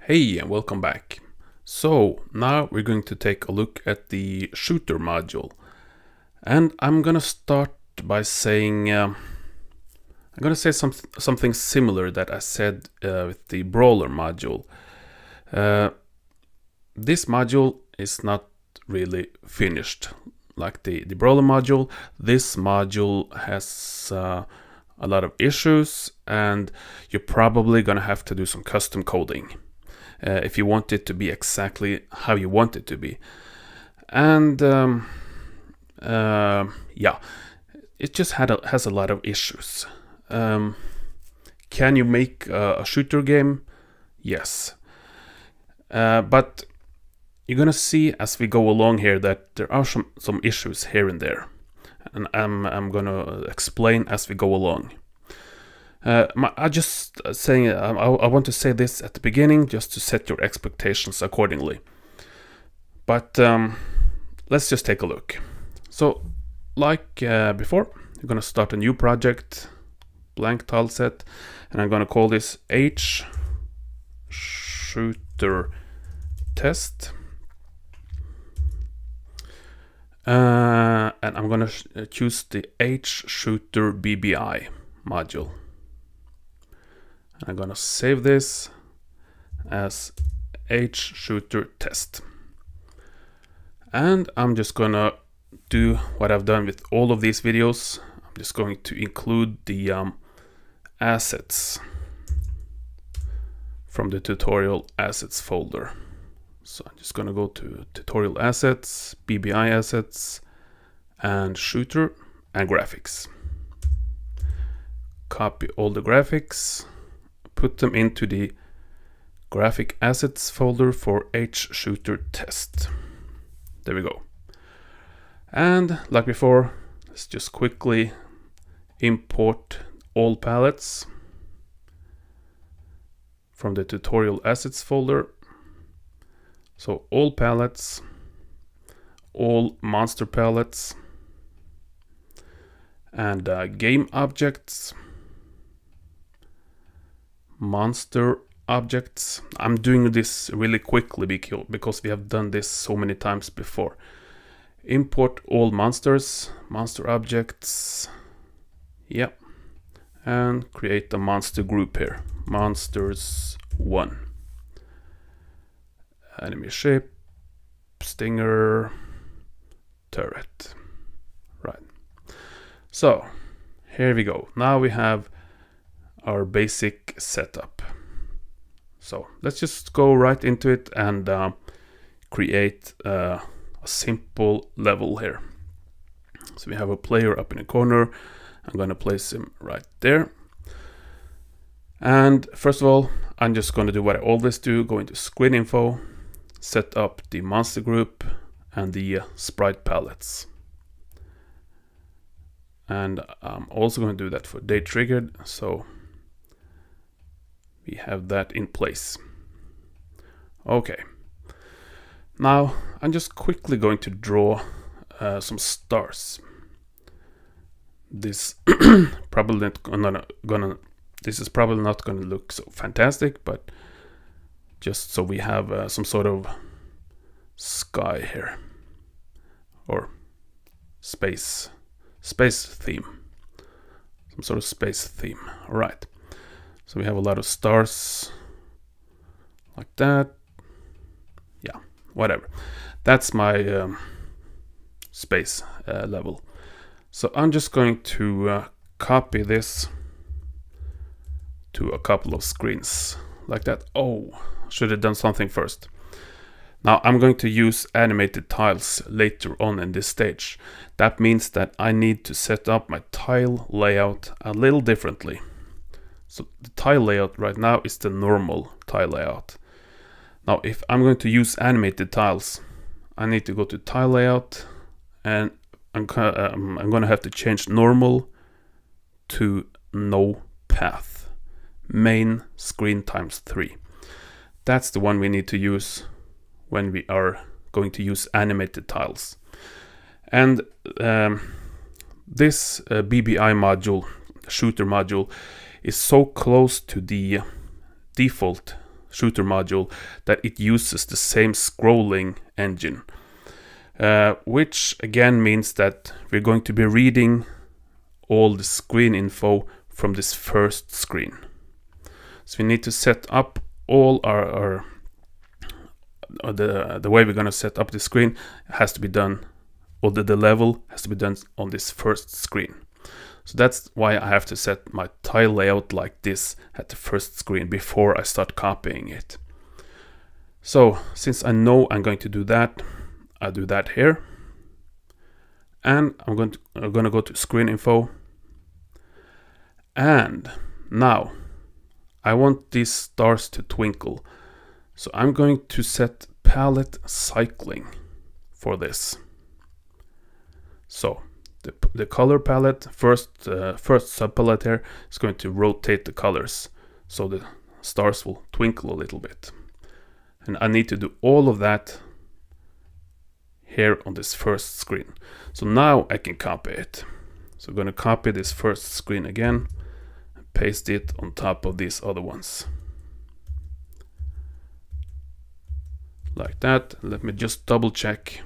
Hey and welcome back. So now we're going to take a look at the Shooter module, and I'm gonna start by saying something similar that I said with the Brawler module. This module is not really finished like the Brawler module. This module has a lot of issues, and you're probably gonna have to do some custom coding if you want it to be exactly how you want it to be. And yeah, it just has a lot of issues. Can you make a shooter game? Yes. But you're gonna see as we go along here that there are some issues here and there. And I'm gonna explain as we go along. I want to say this at the beginning just to set your expectations accordingly. But let's just take a look. So, like before, I'm gonna start a new project, blank tile set, and I'm gonna call this H Shooter Test. And I'm gonna choose the H Shooter BBI module. I'm gonna save this as H Shooter Test. And I'm just gonna do what I've done with all of these videos. I'm just going to include the assets from the tutorial assets folder. So I'm just gonna go to tutorial assets, BBI assets, and shooter and graphics. Copy all the graphics, put them into the graphic assets folder for H Shooter Test. There we go. And like before, let's just quickly import all palettes from the tutorial assets folder. So all palettes, all monster palettes, and game objects, monster objects. I'm doing this really quickly because we have done this so many times before. Import all monsters, monster objects, yeah, and create a monster group here, monsters 1. Enemy ship, stinger, turret. Right. So here we go. Now we have our basic setup. So let's just go right into it and create a simple level here. So we have a player up in the corner. I'm going to place him right there. And first of all, I'm just going to do what I always do, go into screen info, set up the monster group and the sprite palettes. And I'm also going to do that for date triggered, so we have that in place. Okay. Now I'm just quickly going to draw some stars. This probably not gonna this is probably not gonna look so fantastic, but just so we have some sort of sky here, or space theme, some sort of space theme. All right. So we have a lot of stars like that. Yeah, whatever. That's my space level. So I'm just going to copy this to a couple of screens like that. Oh, should have done something first. Now I'm going to use animated tiles later on in this stage. That means that I need to set up my tile layout a little differently. So the tile layout right now is the normal tile layout. Now if I'm going to use animated tiles, I need to go to tile layout, and I'm going to have to change normal to no path. Main screen times 3. That's the one we need to use when we are going to use animated tiles. And this BBI module, shooter module, is so close to the default Shooter module, that it uses the same scrolling engine, which again means that we're going to be reading all the screen info from this first screen. So we need to set up all our the way we're going to set up the screen has to be done, or the level has to be done on this first screen. So that's why I have to set my tile layout like this at the first screen before I start copying it. So since I know I'm going to do that, I do that here. And I'm going to go to screen info. And now I want these stars to twinkle. So I'm going to set palette cycling for this. So the color palette, first subpalette here, is going to rotate the colors so the stars will twinkle a little bit. And I need to do all of that here on this first screen. So now I can copy it. So I'm going to copy this first screen again and paste it on top of these other ones. Like that. Let me just double check.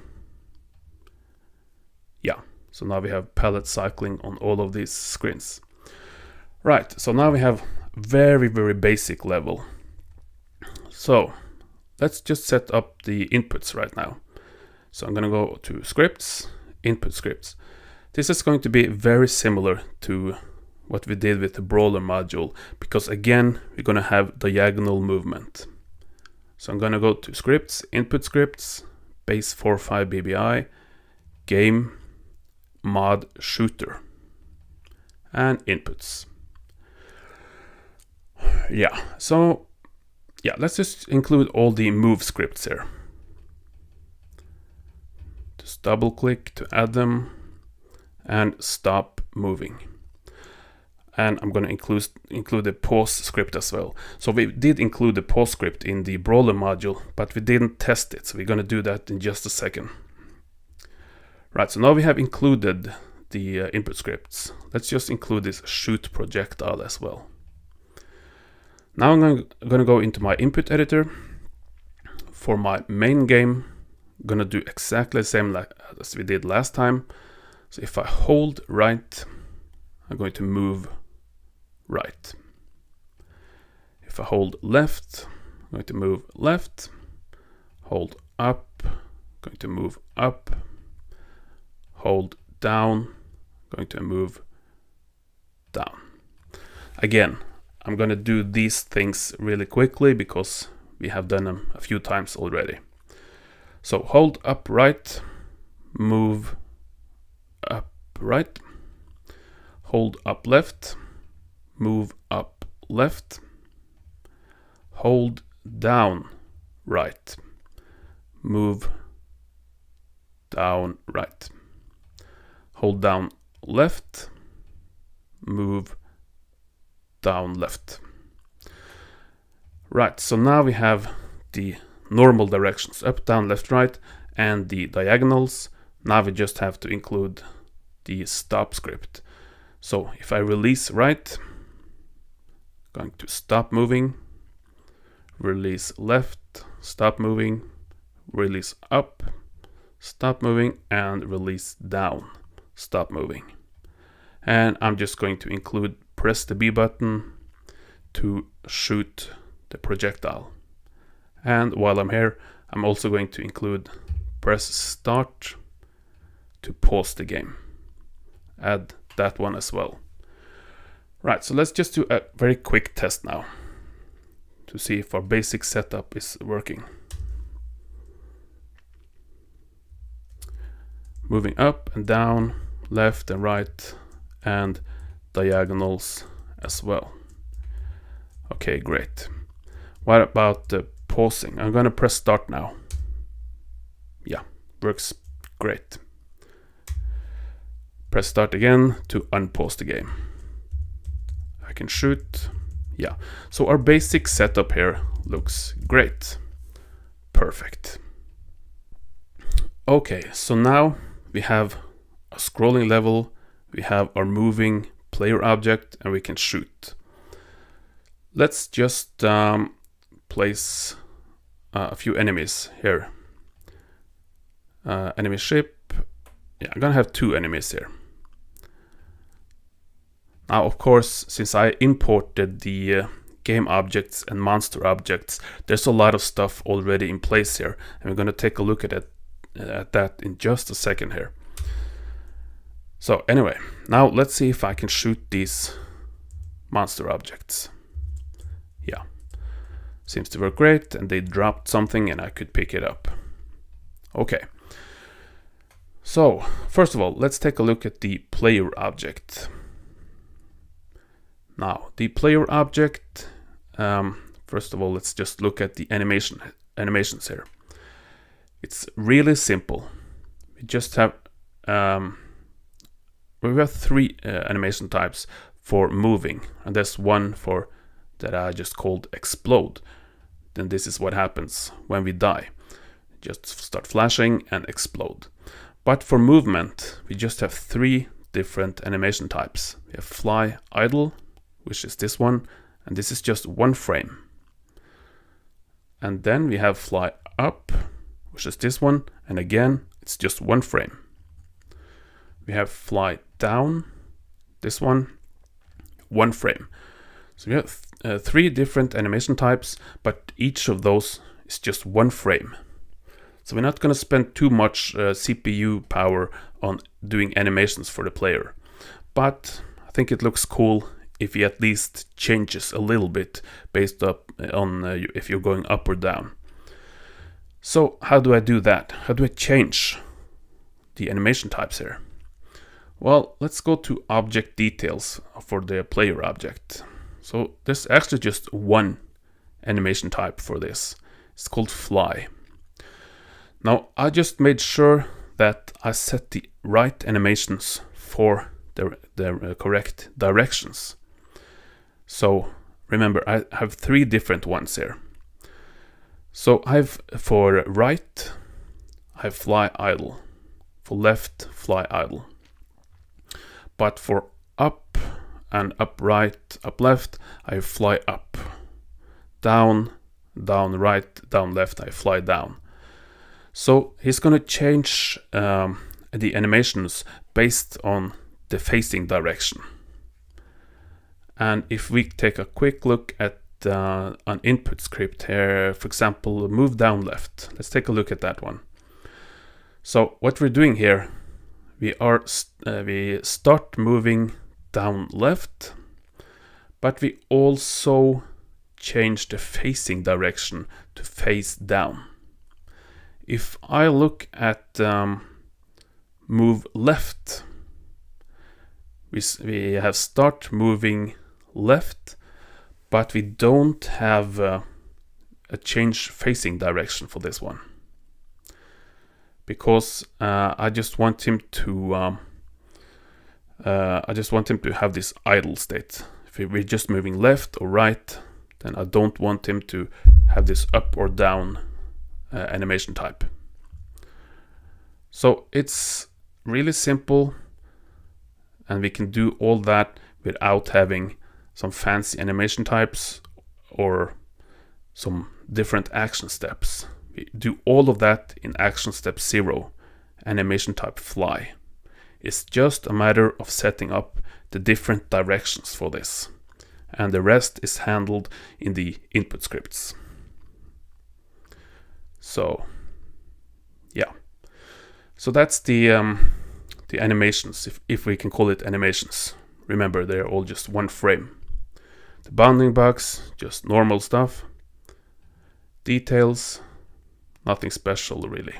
Yeah, so now we have palette cycling on all of these screens. Right, so now we have very basic level. So let's just set up the inputs right now. So I'm gonna go to scripts, input scripts. This is going to be very similar to what we did with the brawler module, because again, we're gonna have diagonal movement. So I'm gonna go to scripts, input scripts, base 4.5 BBI, game, mod, shooter, and inputs. Yeah, so yeah, let's just include all the move scripts here. Just double click to add them and stop moving. And I'm going to include the pause script as well. So we did include the pause script in the brawler module, but we didn't test it. So we're going to do that in just a second. Right, so now we have included the input scripts. Let's just include this shoot projectile as well. Now I'm going to go into my input editor. For my main game, I'm going to do exactly the same as we did last time. So if I hold right, I'm going to move right. If I hold left, I'm going to move left. Hold up, I'm going to move up. Hold down, I'm going to move down. Again, I'm going to do these things really quickly because we have done them a few times already. So hold up right, move up right. Hold up left, move up left. Hold down right, move down right. Hold down left, move down left. Right, so now we have the normal directions, up, down, left, right, and the diagonals. Now we just have to include the stop script. So if I release right, I'm going to stop moving, release left, stop moving, release up, stop moving, and release down, stop moving. And I'm just going to include press the B button to shoot the projectile. And while I'm here, I'm also going to include press start to pause the game. Add that one as well. Right, so let's just do a very quick test now to see if our basic setup is working. Moving up and down, left and right, and diagonals as well. Okay, great. What about the pausing? I'm gonna press start now. Yeah, works great. Press start again to unpause the game. I can shoot. Yeah, so our basic setup here looks great. Perfect. Okay, so now we have a scrolling level, we have our moving player object, and we can shoot. Let's just place a few enemies here. Enemy ship. Yeah, I'm gonna have 2 enemies here. Now, of course, since I imported the game objects and monster objects, there's a lot of stuff already in place here, and we're gonna take a look at that in just a second here. So anyway, now let's see if I can shoot these monster objects. Yeah, seems to work great, and they dropped something and I could pick it up. Okay, so first of all, let's take a look at the player object. Now, the player object, first of all, let's just look at the animations here. It's really simple. We just have we have 3 animation types for moving, and there's one for that I just called explode. Then this is what happens when we die. Just start flashing and explode. But for movement, we just have 3 different animation types. We have fly idle, which is this one, and this is just 1 frame. And then we have fly up, which is this one, and again, it's just 1 frame. We have fly down, this one, 1 frame. So we have 3 different animation types, but each of those is just 1 frame. So we're not going to spend too much CPU power on doing animations for the player. But I think it looks cool if he at least changes a little bit based on if you're going up or down. So how do I do that? How do I change the animation types here? Well, let's go to object details for the player object. So there's actually just 1 animation type for this. It's called fly. Now I just made sure that I set the right animations for the correct directions. So remember, I have 3 different ones here. So I have for right, I have fly idle. For left, fly idle. But for up and up right, up left, I fly up. Down, down right, down left, I fly down. So he's going to change the animations based on the facing direction. And if we take a quick look at an input script here, for example, move down left. Let's take a look at that one. So what we're doing here, we start moving down left, but we also change the facing direction to face down. If I look at move left, we have start moving left, but we don't have a change facing direction for this one, because I just want him to have this idle state. If we're just moving left or right, then I don't want him to have this up or down animation type. So it's really simple, and we can do all that without having some fancy animation types or some different action steps. We do all of that in action step 0, animation type fly. It's just a matter of setting up the different directions for this, and the rest is handled in the input scripts. So yeah, so that's the animations, if we can call it animations. Remember, they're all just 1 frame. The bounding box, just normal stuff. Details, nothing special really.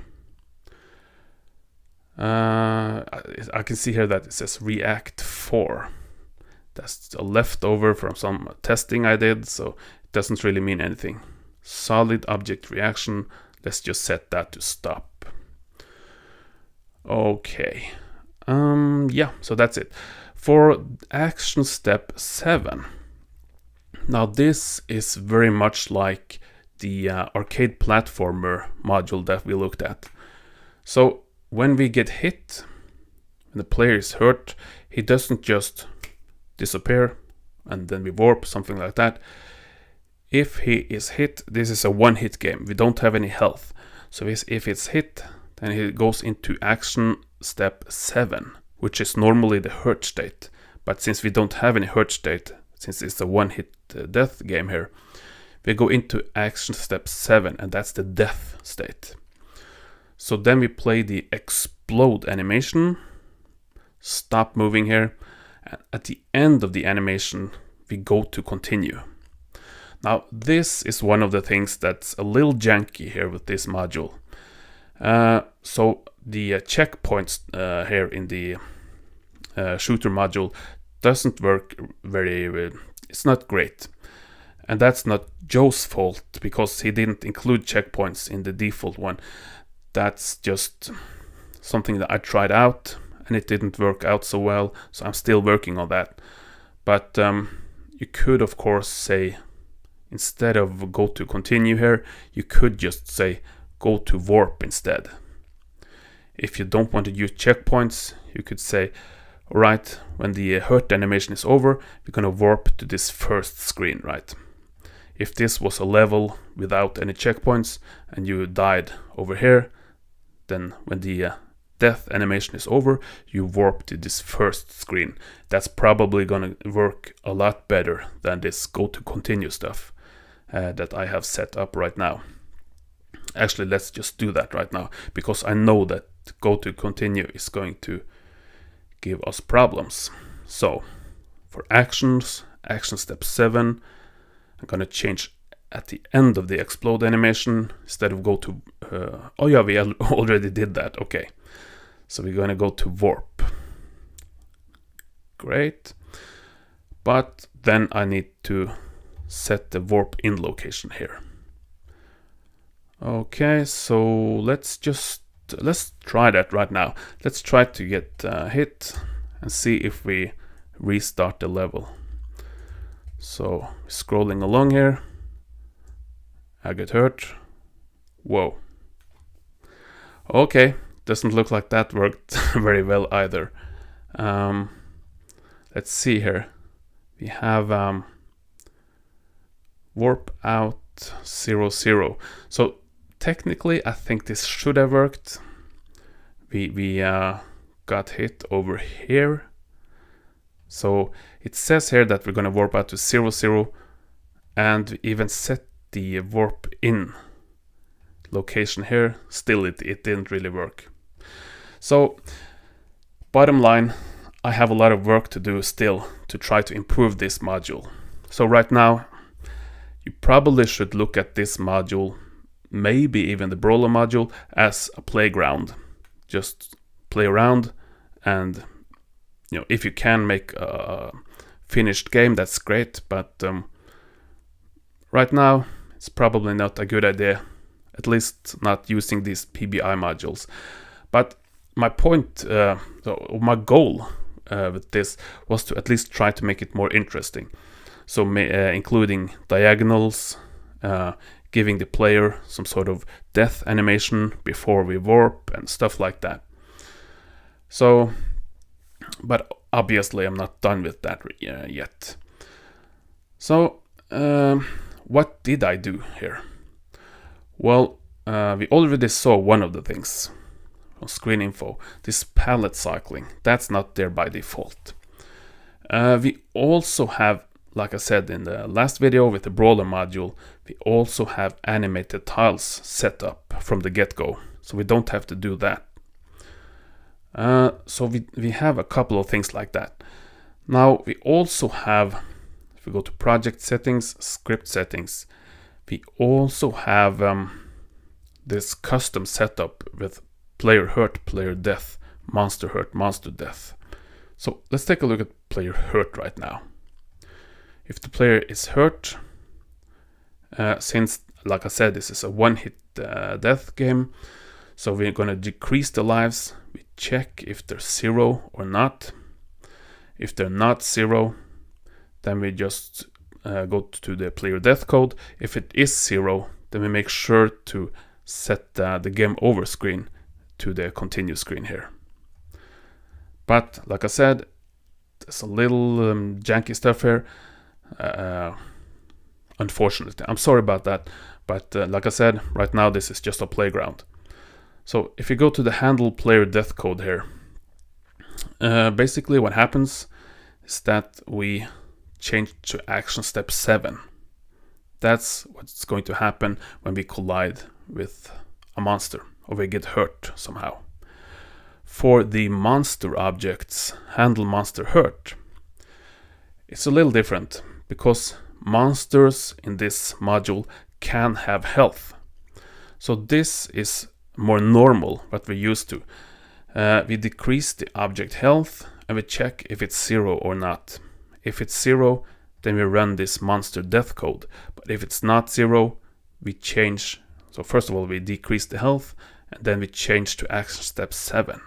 I can see here that it says React 4. That's a leftover from some testing I did, so it doesn't really mean anything. Solid object reaction, let's just set that to stop. Okay, yeah, so that's it. For action step 7, now this is very much like the arcade platformer module that we looked at. So when we get hit, when the player is hurt, he doesn't just disappear and then we warp, something like that. If he is hit, this is a one-hit game. We don't have any health. So if it's hit, then he goes into action step 7, which is normally the hurt state. But since we don't have any hurt state, since it's a one-hit death game here, we go into action step 7, and that's the death state. So then we play the explode animation, stop moving here, and at the end of the animation, we go to continue. Now, this is one of the things that's a little janky here with this module. So the checkpoints here in the shooter module doesn't work very, it's not great. And that's not Joe's fault, because he didn't include checkpoints in the default one. That's just something that I tried out, and it didn't work out so well, so I'm still working on that. But you could, of course, say, instead of go to continue here, you could just say go to warp instead. If you don't want to use checkpoints, you could say, alright, when the hurt animation is over, we're gonna warp to this first screen, right? If this was a level without any checkpoints and you died over here, then when the death animation is over, you warp to this first screen. That's probably gonna work a lot better than this go to continue stuff that I have set up right now. Actually, let's just do that right now, because I know that go to continue is going to give us problems. So for actions, action step 7, I'm gonna change at the end of the explode animation instead of go to oh yeah, we already did that. Okay, so we're gonna go to warp. Great, but then I need to set the warp in location here. Okay, so let's try that right now. Let's try to get hit and see if we restart the level. So scrolling along here, I get hurt. Whoa. Okay, doesn't look like that worked very well either. Let's see here. We have warp out 0, 0. So technically, I think this should have worked. We got hit over here. So it says here that we're gonna warp out to 0, 0, and we even set the warp in location here. Still, it didn't really work. So bottom line, I have a lot of work to do still to try to improve this module. So right now, you probably should look at this module, maybe even the brawler module, as a playground. Just play around, and you know, if you can make a finished game, that's great. But right now, it's probably not a good idea, at least not using these PBI modules. But my point, so my goal with this was to at least try to make it more interesting. So including diagonals, giving the player some sort of death animation before we warp and stuff like that. So, but obviously I'm not done with that yet. So, what did I do here? Well, we already saw one of the things on screen info, this palette cycling. That's not there by default. We also have, like I said in the last video with the brawler module, we also have animated tiles set up from the get-go, so we don't have to do that. So we have a couple of things like that. Now we also have, if we go to project settings, script settings, we also have this custom setup with player hurt, player death, monster hurt, monster death. So let's take a look at player hurt right now. If the player is hurt, since, like I said, this is a one-hit death game, so we're going to decrease the lives. We check if they're 0 or not. If they're not 0, then we just go to the player death code. If it is 0, then we make sure to set the game over screen to the continue screen here. But like I said, there's a little janky stuff here. unfortunately. I'm sorry about that, but like I said, right now this is just a playground. So if you go to the handle player death code here, basically what happens is that we change to action step 7. That's what's going to happen when we collide with a monster or we get hurt somehow. For the monster objects, handle monster hurt, it's a little different because monsters in this module can have health. So this is more normal, what we're used to. We decrease the object health and we check if it's 0 or not. If it's 0, then we run this monster death code. But if it's not 0, we change. So first of all, we decrease the health and then we change to action step 7.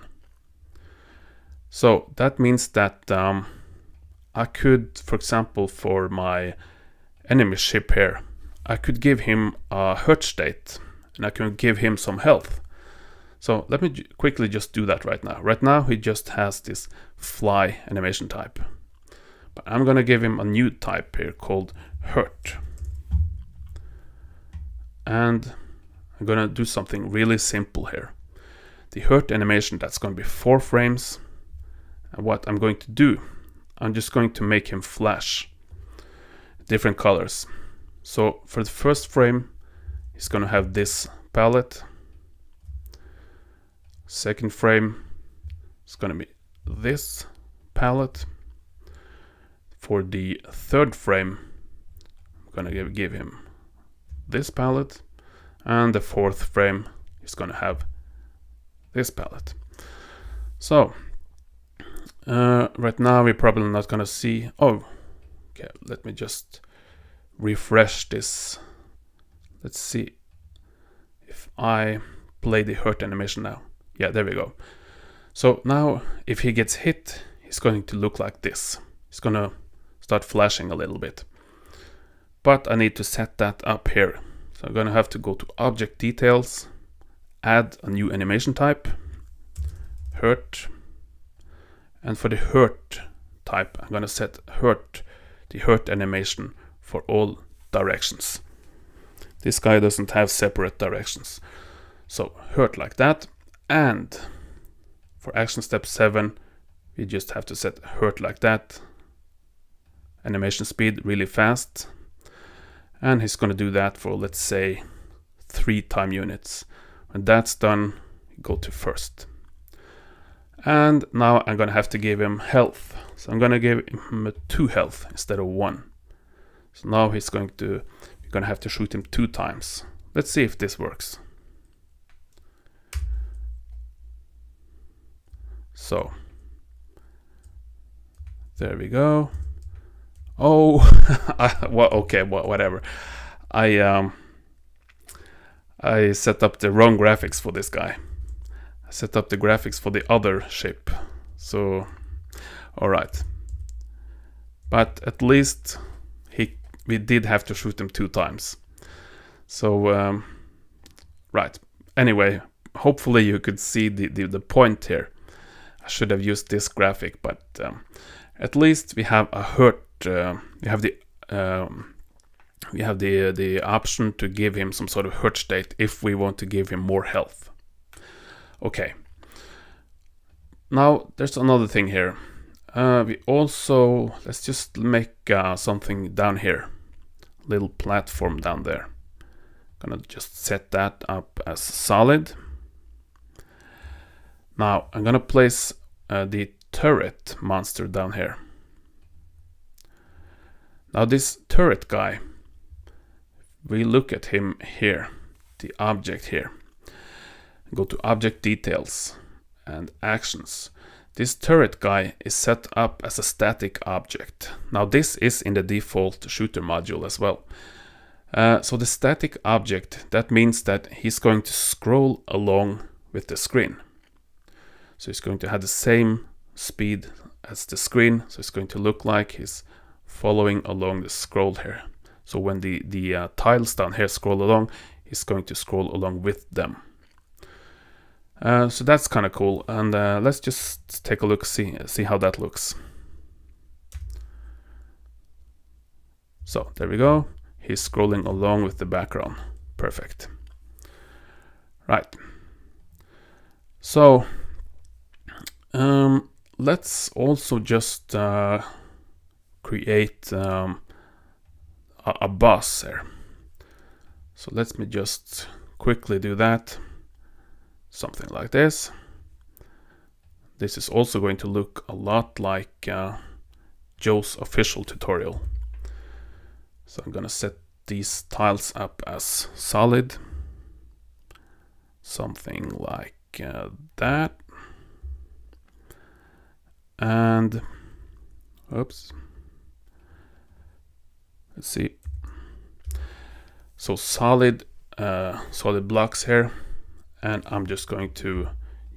So that means that I could, for example, for my enemy ship here, I could give him a hurt state and I can give him some health. So let me quickly just do that right now. Right now he just has this fly animation type. But I'm gonna give him a new type here called hurt. And I'm gonna do something really simple here. The hurt animation, that's gonna be 4 frames. And what I'm going to do, I'm just going to make him flash different colors. So for the first frame, he's gonna have this palette. Second frame is gonna be this palette. For the third frame, I'm gonna give him this palette, and the fourth frame is gonna have this palette. So right now we're probably not gonna see. Oh, okay. Let me just refresh this. Let's see if I play the hurt animation now. Yeah, there we go. So now if he gets hit, he's going to look like this. He's gonna start flashing a little bit. But I need to set that up here. So I'm gonna have to go to object details, add a new animation type, hurt. And for the hurt type, I'm gonna set the hurt animation for all directions. This guy doesn't have separate directions. So hurt like that. And for action step 7, we just have to set hurt like that. Animation speed really fast. And he's going to do that for, let's say, 3 time units. When that's done, go to first. And now I'm going to have to give him health. So I'm going to give him 2 health instead of 1. So now we're going to have to shoot him 2 times. Let's see if this works. So there we go. Oh, well, okay, well, whatever. I set up the wrong graphics for this guy. I set up the graphics for the other ship. So, all right. But at least we did have to shoot him 2 times. So, right. Anyway, hopefully you could see the point here. I should have used this graphic, but at least we have a hurt. We have the option to give him some sort of hurt state if we want to give him more health. Okay. Now there's another thing here. We also, let's just make something down here, little platform down there. Gonna just set that up as solid. Now I'm gonna place the turret monster down here. Now this turret guy, we look at him here, the object here. Go to object details and actions. This turret guy is set up as a static object. Now this is in the default shooter module as well. So the static object, that means that he's going to scroll along with the screen. So he's going to have the same speed as the screen. So it's going to look like he's following along the scroll here. So when the tiles down here scroll along, he's going to scroll along with them. So that's kind of cool. And let's just take a look, see how that looks. So there we go. he's scrolling along with the background. Perfect. Right. So let's also just create a boss here. So let me just quickly do that. Something like this. This is also going to look a lot like Joe's official tutorial. So I'm gonna set these tiles up as solid. Something like that. And oops. Let's see. So solid blocks here, and I'm just going to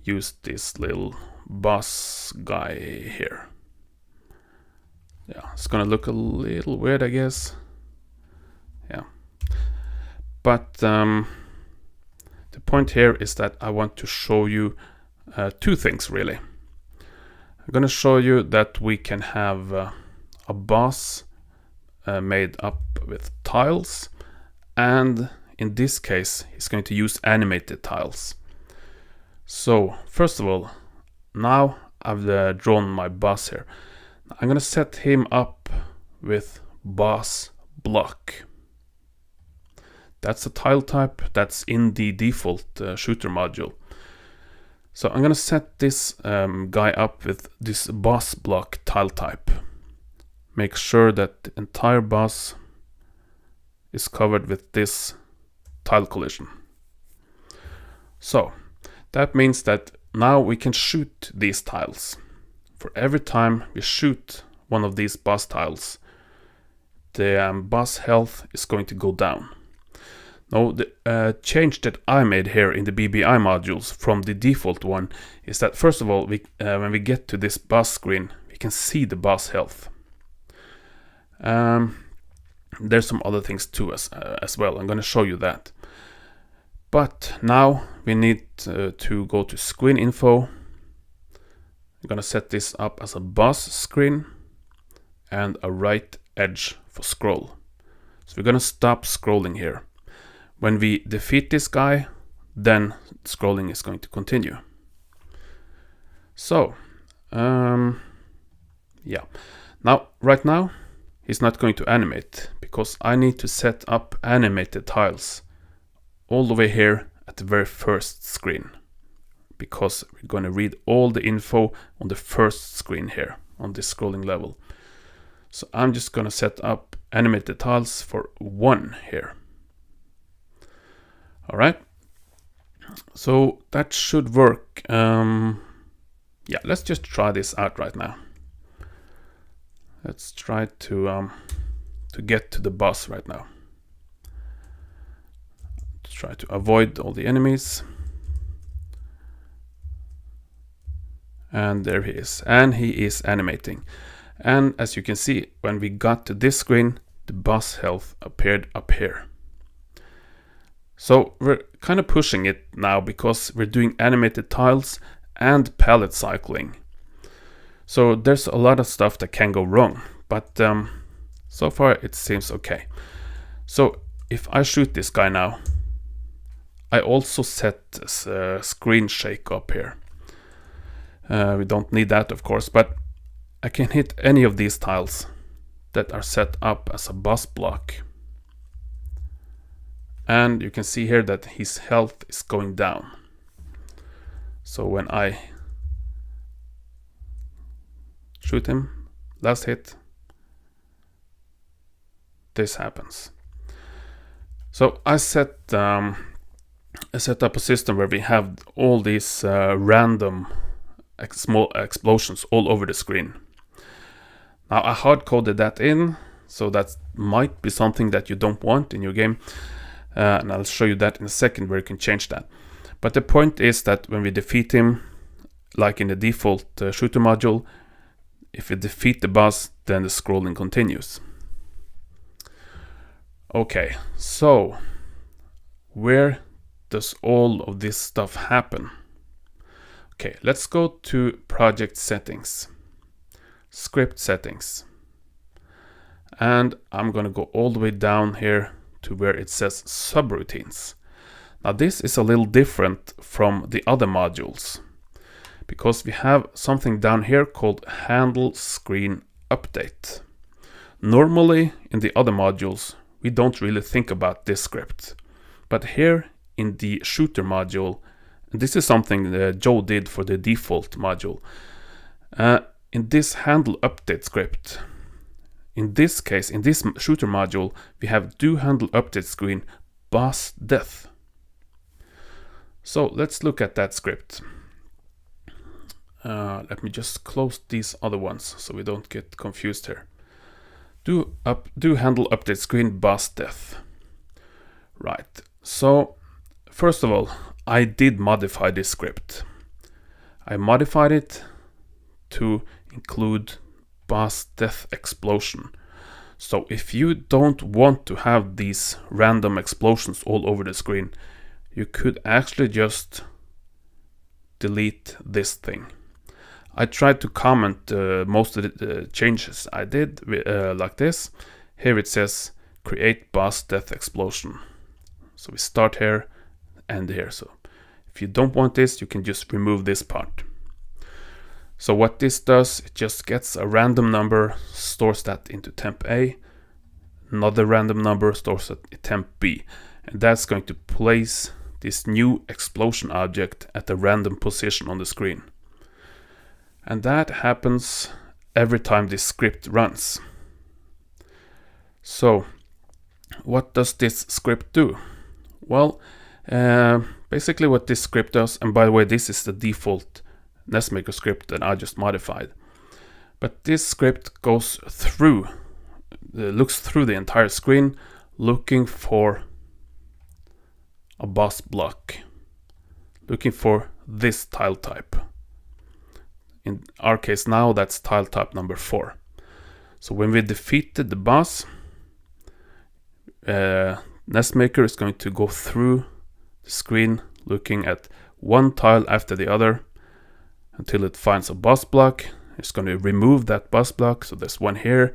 use this little boss guy here. Yeah, it's gonna look a little weird, I guess. Yeah, but the point here is that I want to show you two things really. I'm gonna show you that we can have a boss made up with tiles, and in this case he's going to use animated tiles. So first of all, now I've drawn my boss here. I'm gonna set him up with boss block. That's a tile type that's in the default shooter module. So I'm gonna set this guy up with this boss block tile type. Make sure that the entire boss is covered with this tile collision. So that means that now we can shoot these tiles. For every time we shoot one of these boss tiles, the boss health is going to go down. Now the change that I made here in the BBI modules from the default one is that first of all, when we get to this boss screen, we can see the boss health. There's some other things too as well. I'm going to show you that. But now we need to go to screen info. I'm going to set this up as a boss screen and a right edge for scroll. So we're going to stop scrolling here. When we defeat this guy, then scrolling is going to continue. So, yeah. Now, right now, he's not going to animate because I need to set up animated tiles all the way here at the very first screen, because we're going to read all the info on the first screen here on this scrolling level. So I'm just going to set up animated tiles for 1 here. All right, so that should work. Yeah, let's just try this out right now. Let's try to get to the boss right now. Try to avoid all the enemies. And there he is, and he is animating. And as you can see, when we got to this screen, the boss health appeared up here. So we're kind of pushing it now because we're doing animated tiles and palette cycling. So there's a lot of stuff that can go wrong, but so far it seems okay. So if I shoot this guy now, I also set screen shake up here. We don't need that, of course, but I can hit any of these tiles that are set up as a boss block. And you can see here that his health is going down. So when I shoot him, last hit, this happens. So I set up a system where we have all these random small explosions all over the screen. Now I hard coded that in, so that might be something that you don't want in your game. And I'll show you that in a second where you can change that. But the point is that when we defeat him, like in the default shooter module, if we defeat the boss, then the scrolling continues. Okay, so where does all of this stuff happen? Okay, let's go to project settings, script settings. and I'm gonna go all the way down here to where it says subroutines. Now this is a little different from the other modules, because we have something down here called handle screen update. Normally in the other modules we don't really think about this script, but here in the Shooter module, and this is something that Joe did for the default module, in this handle update script, in this case, in this Shooter module, we have do handle update screen boss death. So let's look at that script. Let me just close these other ones so we don't get confused here. Do handle update screen boss death. Right, so first of all, I did modify this script. I modified it to include boss death explosion. So if you don't want to have these random explosions all over the screen, you could actually just delete this thing. I tried to comment most of the changes I did like this. Here it says create boss death explosion. So we start here and here. So if you don't want this, you can just remove this part. So what this does, it just gets a random number, stores that into temp A, another random number, stores it in temp B, and that's going to place this new explosion object at a random position on the screen. And that happens every time this script runs. So what does this script do? Well, basically what this script does, and by the way, this is the default NESmaker script that I just modified. But this script goes through, looks through the entire screen, looking for a boss block, looking for this tile type. In our case now, that's tile type number 4. So when we defeated the boss, NESmaker is going to go through the screen looking at one tile after the other until it finds a boss block. It's going to remove that boss block. So there's one here,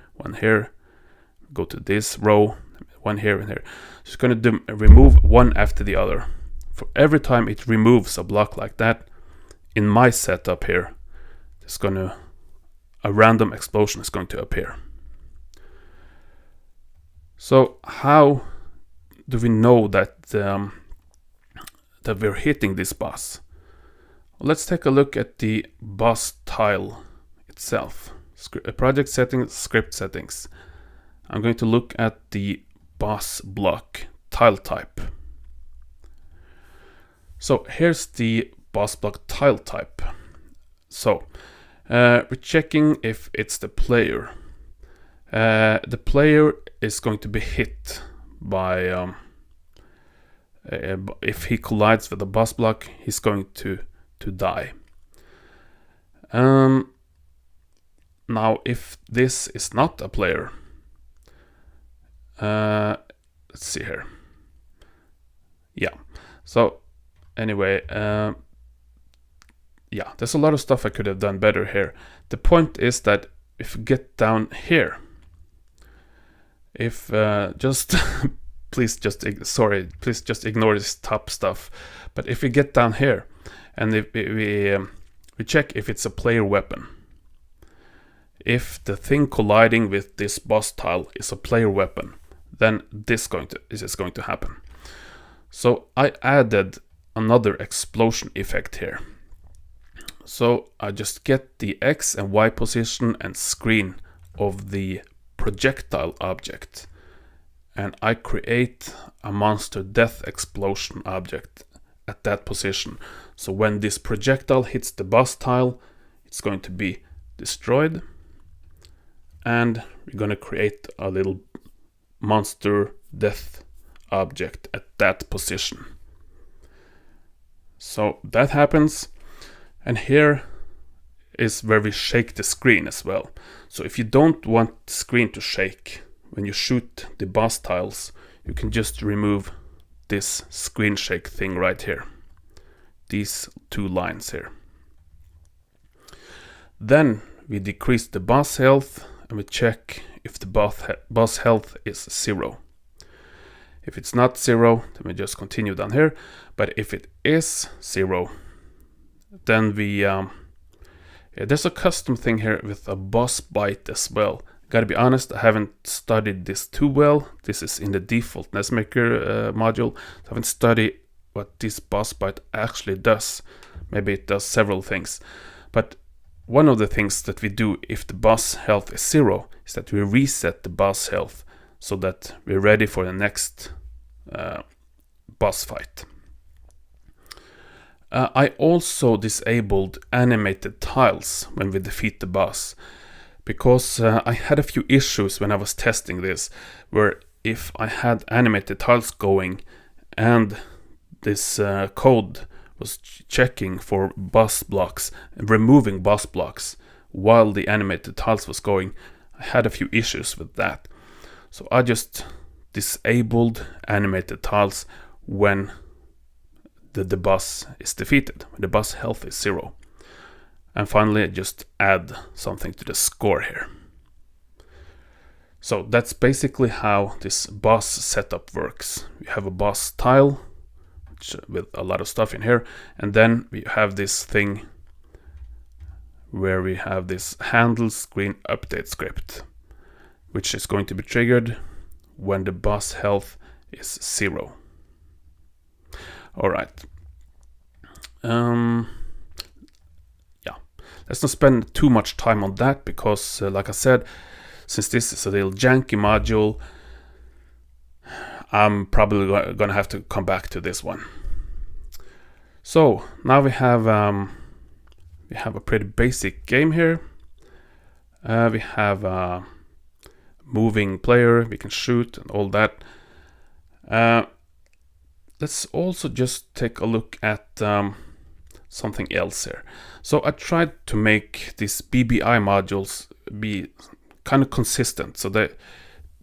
go to this row, one here and here. So it's going to remove one after the other. For every time it removes a block like that, in my setup here, a random explosion is going to appear. So how do we know that that we're hitting this boss? Well, let's take a look at the boss tile itself. Project settings, script settings. I'm going to look at the boss block tile type. So here's the boss block tile type. So we're checking if it's the player. The player is going to be hit by if he collides with the boss block, he's going to die. Now if this is not a player, let's see here. Yeah, so anyway, yeah, there's a lot of stuff I could have done better here. The point is that if you get down here, if just please just ignore this top stuff. But if we get down here and if we check if it's a player weapon, if the thing colliding with this boss tile is a player weapon, then this is going to happen. So I added another explosion effect here. So I just get the X and Y position and screen of the projectile object, and I create a monster death explosion object at that position. So when this projectile hits the boss tile, it's going to be destroyed, and we're going to create a little monster death object at that position. So that happens, and here is where we shake the screen as well. So if you don't want the screen to shake when you shoot the boss tiles, you can just remove this screen shake thing right here, these two lines here. Then we decrease the boss health and we check if the boss health is 0. If it's not 0, then we just continue down here. But if it is 0, then we there's a custom thing here with a boss bite as well. Gotta be honest, I haven't studied this too well. This is in the default NESmaker module. I haven't studied what this boss bite actually does. Maybe it does several things. But one of the things that we do if the boss health is 0 is that we reset the boss health so that we're ready for the next boss fight. I also disabled animated tiles when we defeat the boss, because I had a few issues when I was testing this, where if I had animated tiles going and this code was checking for boss blocks and removing boss blocks while the animated tiles was going, I had a few issues with that. So I just disabled animated tiles when the boss is defeated, when the boss health is 0. And finally, just add something to the score here. So that's basically how this boss setup works. We have a boss tile with a lot of stuff in here, and then we have this thing where we have this handle screen update script, which is going to be triggered when the boss health is 0. All right. Yeah. Let's not spend too much time on that because, like I said, since this is a little janky module, I'm probably gonna have to come back to this one. So now we have a pretty basic game here. We have a moving player, we can shoot and all that. Let's also just take a look at something else here. So I tried to make these BBI modules be kind of consistent, so that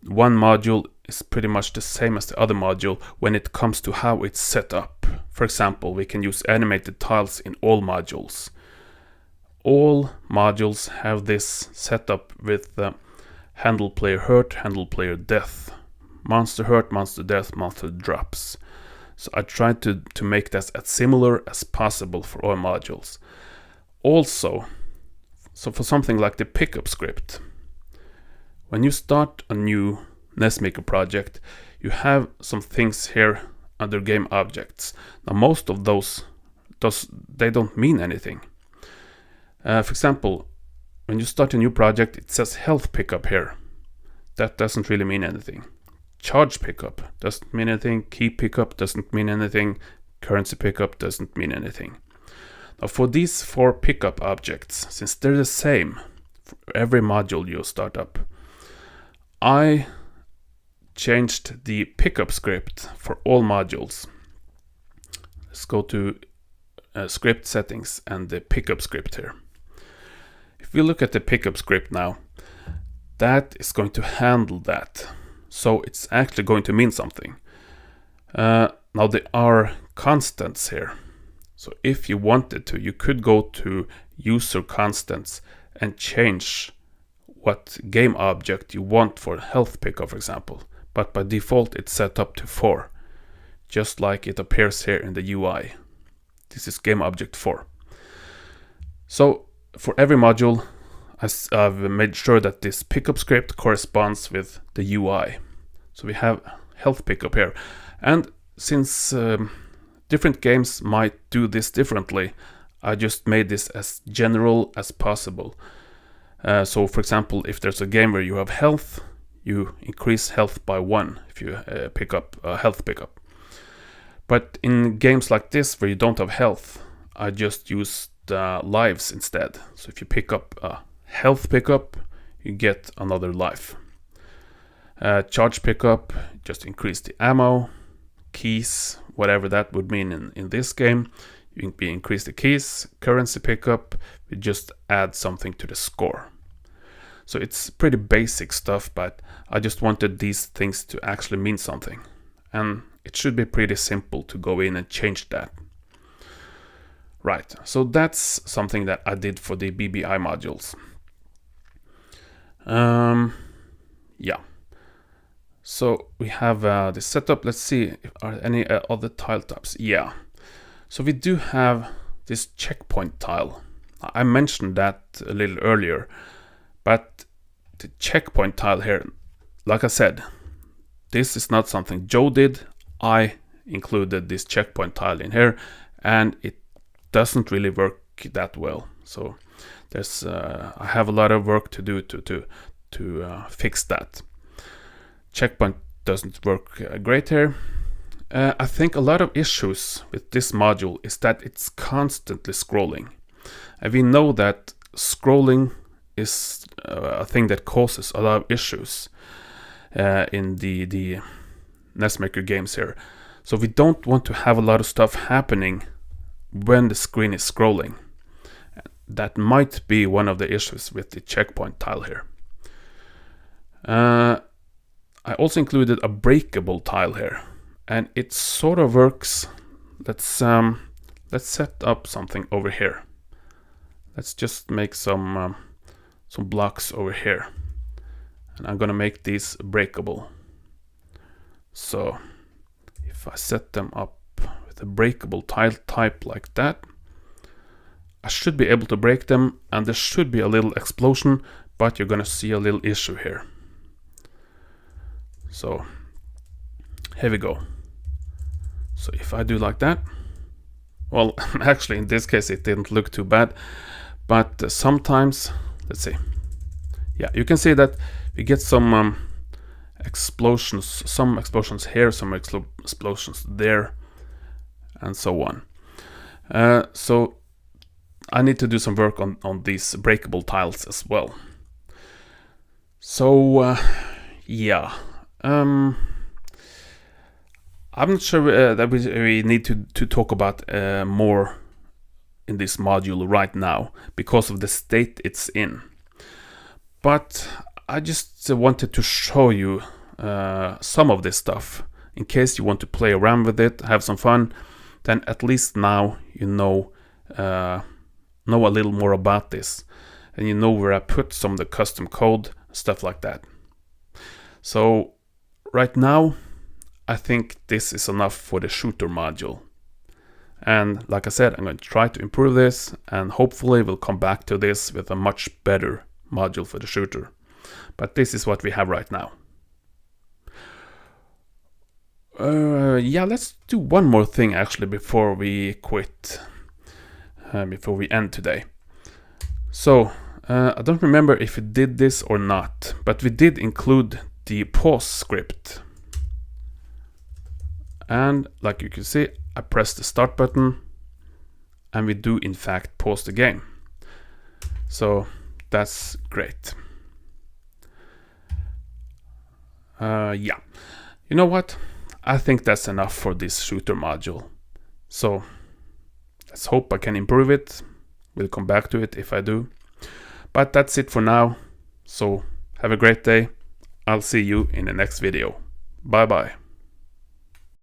one module is pretty much the same as the other module when it comes to how it's set up. For example, we can use animated tiles in all modules. All modules have this setup with handle player hurt, handle player death, monster hurt, monster death, monster drops. So I tried to make that as similar as possible for all modules. Also, so for something like the pickup script, when you start a new NESmaker project, you have some things here under game objects. Now most of those they don't mean anything. For example, when you start a new project, it says health pickup here. That doesn't really mean anything. Charge pickup doesn't mean anything. Key pickup doesn't mean anything. Currency pickup doesn't mean anything. Now for these 4 pickup objects, since they're the same for every module you start up, I changed the pickup script for all modules. Let's go to script settings and the pickup script here. If we look at the pickup script now, that is going to handle that. So it's actually going to mean something. Now there are constants here. So if you wanted to, you could go to user constants and change what game object you want for health pickup, for example. But by default, it's set up to 4, just like it appears here in the UI. This is game object 4. So for every module, I've made sure that this pickup script corresponds with the UI. So we have health pickup here. And since different games might do this differently, I just made this as general as possible. So for example, if there's a game where you have health, you increase health by 1 if you pick up a health pickup. But in games like this where you don't have health, I just used lives instead. So if you pick up a health pickup, you get another life. Charge pickup, just increase the ammo. Keys, whatever that would mean in this game, you increase the keys. Currency pickup, we just add something to the score. So it's pretty basic stuff, but I just wanted these things to actually mean something. And it should be pretty simple to go in and change that. Right, so that's something that I did for the BBI modules. yeah. So we have the setup. Let's see if are any other tile types. Yeah. So we do have this checkpoint tile. I mentioned that a little earlier, but the checkpoint tile here, like I said, this is not something Joe did. I included this checkpoint tile in here, and it doesn't really work that well. So there's I have a lot of work to do to fix that. Checkpoint doesn't work great here. I think a lot of issues with this module is that it's constantly scrolling. And we know that scrolling is a thing that causes a lot of issues in the NESmaker games here. So we don't want to have a lot of stuff happening when the screen is scrolling. That might be one of the issues with the checkpoint tile here. I also included a breakable tile here, and it sort of works. Let's set up something over here. Let's just make some blocks over here, and I'm gonna make these breakable. So if I set them up with a breakable tile type like that, I should be able to break them, and there should be a little explosion, but you're gonna see a little issue here. So here we go. So if I do like that, well, actually in this case it didn't look too bad, but sometimes, let's see, yeah, you can see that we get some explosions, some explosions here, some explosions there, and so on. So I need to do some work on these breakable tiles as well. So yeah, I'm not sure that we need to talk about more in this module right now because of the state it's in. But I just wanted to show you some of this stuff in case you want to play around with it, have some fun. Then at least now you know a little more about this, and you know where I put some of the custom code, stuff like that. So right now I think this is enough for the shooter module, and like I said, I'm going to try to improve this, and hopefully we'll come back to this with a much better module for the shooter. But this is what we have right now. Yeah, let's do one more thing actually before we quit, before we end today. So I don't remember if we did this or not, but we did include the pause script. And like you can see, I press the start button and we do in fact pause the game. So that's great. Yeah, you know what? I think that's enough for this shooter module. So let's hope I can improve it. We'll come back to it if I do. But that's it for now. So have a great day. I'll see you in the next video. Bye bye.